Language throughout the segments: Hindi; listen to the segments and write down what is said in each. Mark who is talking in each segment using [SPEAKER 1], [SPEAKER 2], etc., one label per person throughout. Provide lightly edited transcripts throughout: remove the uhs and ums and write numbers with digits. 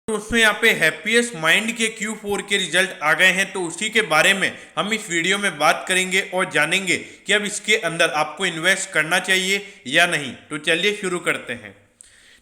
[SPEAKER 1] तो उसमें यहाँ पे हैप्पीएस्ट माइंड के Q4 के रिजल्ट आ गए हैं, तो उसी के बारे में हम इस वीडियो में बात करेंगे और जानेंगे कि अब इसके अंदर आपको इन्वेस्ट करना चाहिए या नहीं। तो चलिए शुरू करते हैं।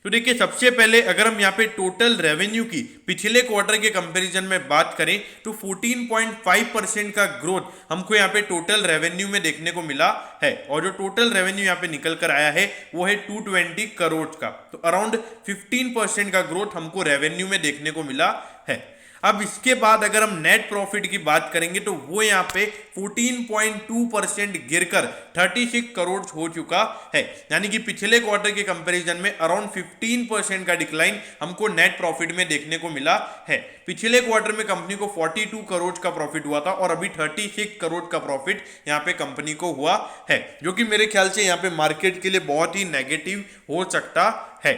[SPEAKER 1] तो देखिए, सबसे पहले अगर हम यहाँ पे टोटल रेवेन्यू की पिछले क्वार्टर के कंपैरिजन में बात करें तो 14.5% का ग्रोथ हमको यहाँ पे टोटल रेवेन्यू में देखने को मिला है, और जो टोटल रेवेन्यू यहाँ पे निकल कर आया है वो है 220 करोड़ का। तो अराउंड 15% का ग्रोथ हमको रेवेन्यू में देखने को मिला है। अब इसके बाद अगर हम नेट प्रॉफिट की बात करेंगे तो वो यहाँ पे 14.2% गिरकर 36 करोड़ हो चुका है, यानी कि पिछले क्वार्टर के कंपैरिजन में अराउंड 15% का डिक्लाइन हमको नेट प्रॉफिट में देखने को मिला है। पिछले क्वार्टर में कंपनी को 42 करोड़ का प्रॉफिट हुआ था और अभी 36 करोड़ का प्रॉफिट यहाँ पे कंपनी को हुआ है, जो कि मेरे ख्याल से यहाँ पे मार्केट के लिए बहुत ही नेगेटिव हो सकता है।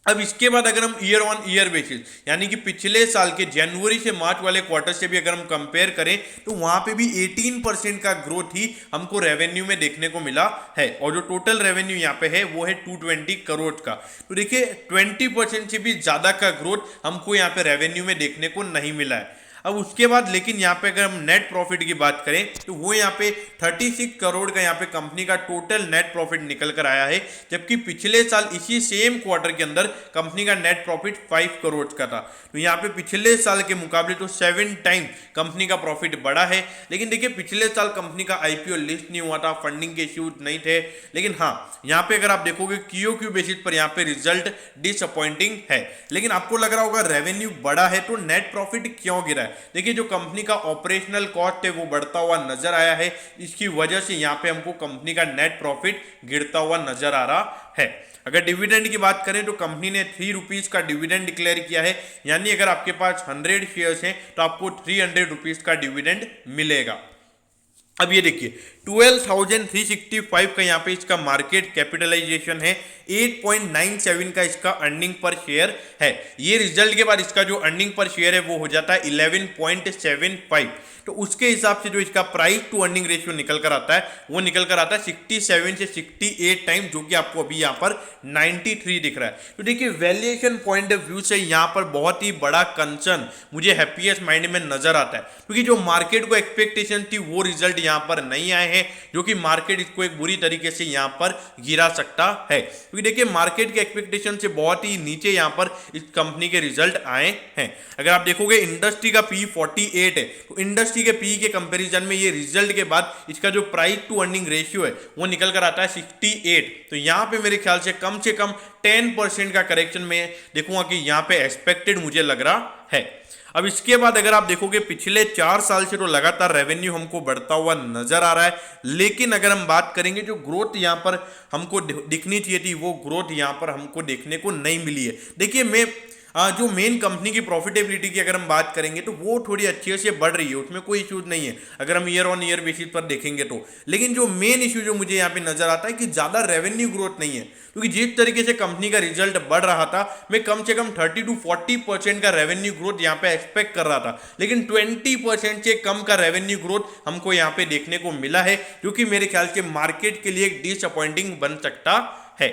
[SPEAKER 1] अब इसके बाद अगर हम ईयर ऑन ईयर बेसिस यानी कि पिछले साल के जनवरी से मार्च वाले क्वार्टर से भी अगर हम कंपेयर करें तो वहां पे भी 18% का ग्रोथ ही हमको रेवेन्यू में देखने को मिला है, और जो टोटल रेवेन्यू यहाँ पे है वो है 220 करोड़ का। तो देखिए 20% से भी ज्यादा का ग्रोथ हमको यहाँ पे रेवेन्यू में देखने को नहीं मिला है। अब उसके बाद लेकिन यहाँ पे अगर हम नेट प्रॉफिट की बात करें तो वो यहाँ पे 36 करोड़ का यहाँ पे कंपनी का टोटल नेट प्रॉफिट निकल कर आया है, जबकि पिछले साल इसी सेम क्वार्टर के अंदर कंपनी का नेट प्रॉफिट 5 करोड़ का था। तो यहाँ पे पिछले साल के मुकाबले तो 7 टाइम कंपनी का प्रॉफिट बढ़ा है। लेकिन देखिए, पिछले साल कंपनी का आईपीओ लिस्ट नहीं हुआ था, फंडिंग के इश्यूज नहीं थे, लेकिन हाँ यहाँ पे अगर आप देखोगे क्यूओक्यू बेसिस पर यहाँ पे रिजल्ट डिसअपॉइंटिंग है। लेकिन आपको लग रहा होगा रेवेन्यू बढ़ा है तो नेट प्रॉफिट क्यों गिरा है। देखिए, जो कंपनी का ऑपरेशनल कॉस्ट है वो बढ़ता हुआ नजर आया है, इसकी वजह से यहाँ पे हमको कंपनी का नेट प्रॉफिट गिरता हुआ नजर आ रहा है। अगर डिविडेंड की बात करें तो कंपनी ने 3 रुपीज का डिविडेंड डिक्लेयर किया है, यानी अगर आपके पास 100 शेयर्स हैं तो आपको 300 रुपीज का डिविडेंड मिलेगा। अब ये देखिए 12,365 का यहाँ पे इसका मार्केट कैपिटलाइजेशन है, 8.97 का इसका अर्निंग पर शेयर है। ये रिजल्ट के बाद इसका जो अर्निंग पर शेयर है वो हो जाता है 11.75। तो उसके हिसाब से जो इसका प्राइस टू अर्निंग रेशियो निकल कर आता है वो निकल कर आता है 67 से 68 टाइम, जो कि आपको अभी यहाँ पर 93 दिख रहा है। तो देखिए, वैल्यूएशन पॉइंट ऑफ व्यू से यहाँ पर बहुत ही बड़ा कंसर्न मुझे हैप्पीएस्ट माइंड में नजर आता है, क्योंकि जो मार्केट को एक्सपेक्टेशन थी वो रिजल्ट यहाँ पर नहीं आए हैं, जो कि मार्केट इसको एक बुरी तरीके से यहाँ पर गिरा सकता है। क्योंकि देखिए, मार्केट के एक्सपेक्टेशन से बहुत ही नीचे यहाँ पर इस कंपनी के रिजल्ट आए हैं। अगर आप देखोगे इंडस्ट्री का पी 48 है, तो इंडस्ट्री के पी के कंपैरिजन में ये रिजल्ट के बाद इसका जो प्राइस टू अर्निंग रेशियो है वो निकल कर आता है 68। तो यहाँ पे मेरे ख्याल से कम 10% का करेक्शन में देखूंगा कि यहाँ पे एक्सपेक्टेड मुझे लग रहा है। अब इसके बाद अगर आप देखोगे पिछले 4 साल से तो लगातार रेवेन्यू हमको बढ़ता हुआ नजर आ रहा है, लेकिन अगर हम बात करेंगे जो ग्रोथ यहाँ पर हमको दिखनी चाहिए थी वो ग्रोथ यहाँ पर हमको देखने को नहीं मिली है। देखिए, जो मेन कंपनी की प्रॉफिटेबिलिटी की अगर हम बात करेंगे तो वो थोड़ी अच्छे से बढ़ रही है, उसमें कोई इश्यूज नहीं है अगर हम ईयर ऑन ईयर बेसिस पर देखेंगे तो। लेकिन जो मेन इश्यू जो मुझे यहाँ पे नजर आता है कि ज्यादा रेवेन्यू ग्रोथ नहीं है, क्योंकि जिस तरीके से कंपनी का रिजल्ट बढ़ रहा था मैं कम से कम 30 to 40% का रेवेन्यू ग्रोथ यहाँ पे एक्सपेक्ट कर रहा था, लेकिन 20% से कम का रेवेन्यू ग्रोथ हमको यहाँ पे देखने को मिला है, जो कि मेरे ख्याल से मार्केट के लिए एक डिसअपॉइंटिंग बन सकता है।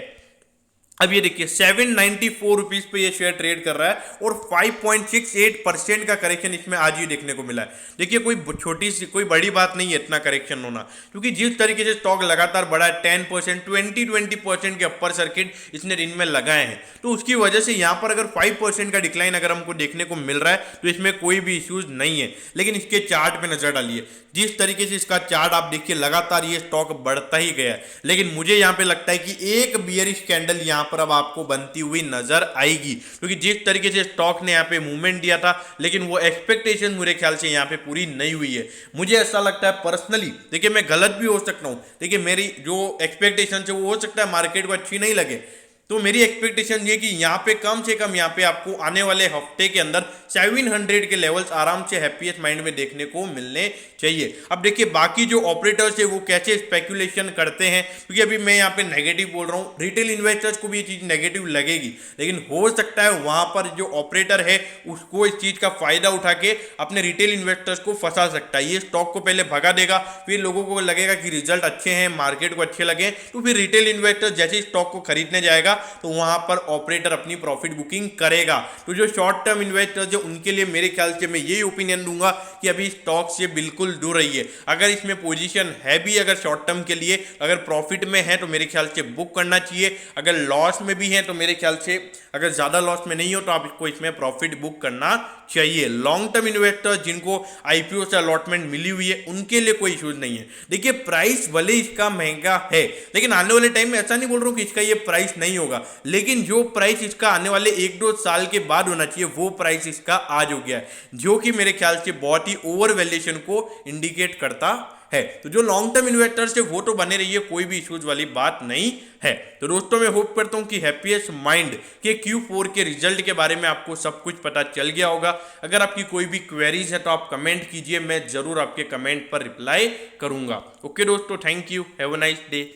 [SPEAKER 1] अब ये देखिए 794 रुपीज पे ये शेयर ट्रेड कर रहा है और 5.68% का करेक्शन इसमें आज ही देखने को मिला है। देखिए, कोई छोटी सी कोई बड़ी बात नहीं है इतना करेक्शन होना, क्योंकि जिस तरीके से स्टॉक लगातार बढ़ा है 10%, 20% के अपर सर्किट इसने दिन में लगाए हैं, तो उसकी वजह से यहाँ पर अगर 5% का डिक्लाइन अगर हमको देखने को मिल रहा है तो इसमें कोई भी इश्यूज नहीं है। लेकिन इसके चार्ट पे नजर डालिए, जिस तरीके से इसका चार्ट आप देखिए लगातार ये स्टॉक बढ़ता ही गया है, लेकिन मुझे यहाँ पे लगता है कि एक बियरिश कैंडल यहाँ पर अब आपको बनती हुई नजर आएगी, क्योंकि जिस तरीके से स्टॉक ने यहाँ पे मूवमेंट दिया था लेकिन वो एक्सपेक्टेशन मेरे ख्याल से यहाँ पे पूरी नहीं हुई है। मुझे ऐसा लगता है पर्सनली, देखिए मैं गलत भी हो सकता हूँ, देखिए मेरी जो एक्सपेक्टेशन है वो हो सकता है मार्केट को अच्छी नहीं लगे, तो मेरी एक्सपेक्टेशन ये कि यहाँ पे कम से कम यहाँ पे आपको आने वाले हफ्ते के अंदर 700 के लेवल्स आराम से हैप्पीएस्ट माइंड में देखने को मिलने चाहिए। अब देखिए बाकी जो ऑपरेटर्स है वो कैसे स्पेकुलेशन करते हैं, क्योंकि अभी मैं यहाँ पे नेगेटिव बोल रहा हूँ, रिटेल इन्वेस्टर्स को भी ये चीज नेगेटिव लगेगी, लेकिन हो सकता है वहां पर जो ऑपरेटर है उसको इस चीज का फायदा उठा के अपने रिटेल इन्वेस्टर्स को फंसा सकता है। ये स्टॉक को पहले भगा देगा, फिर लोगों को लगेगा कि रिजल्ट अच्छे हैं, मार्केट को अच्छे लगे, तो फिर रिटेल इन्वेस्टर जैसे स्टॉक को खरीदने जाएगा तो वहां पर ऑपरेटर अपनी प्रॉफिट बुकिंग करेगा। तो जो शॉर्ट टर्म इन्वेस्टर्स है उनके लिए मेरे ख्याल से मैं यही ओपिनियन दूंगा कि अभी स्टॉक से बिल्कुल दूर रहिए। अगर इसमें पोजीशन है भी अगर शॉर्ट टर्म के लिए, अगर प्रॉफिट में है तो मेरे ख्याल से बुक करना चाहिए, अगर लॉस में भी है तो मेरे ख्याल से अगर ज्यादा लॉस में नहीं हो तो आपको इसमें प्रॉफिट बुक करना चाहिए। लॉन्ग टर्म इन्वेस्टर्स जिनको आईपीओ से अलॉटमेंट मिली हुई है उनके लिए कोई इश्यूज नहीं है। देखिए प्राइस भले इसका महंगा है, लेकिन आने वाले टाइम में ऐसा नहीं बोल रहा हूं कि इसका ये प्राइस नहीं होगा, लेकिन जो प्राइस इसका आने वाले 1-2 साल के बाद होना चाहिए वो प्राइस इसका आज हो गया है, जो कि मेरे ख्याल से बहुत ही ओवर वैल्यूएशन को इंडिकेट करता है। तो जो लॉन्ग टर्म इन्वेस्टर्स है वो तो बने रहिए, कोई भी इश्यूज वाली बात नहीं है। तो दोस्तों मैं होप करता हूं कि हैप्पीएस्ट माइंड के Q4 के रिजल्ट के बारे में आपको सब कुछ पता चल गया होगा। अगर आपकी कोई भी क्वेरीज है तो आप कमेंट कीजिए, मैं जरूर आपके कमेंट पर रिप्लाई करूंगा। ओके दोस्तों, thank you, have a nice day.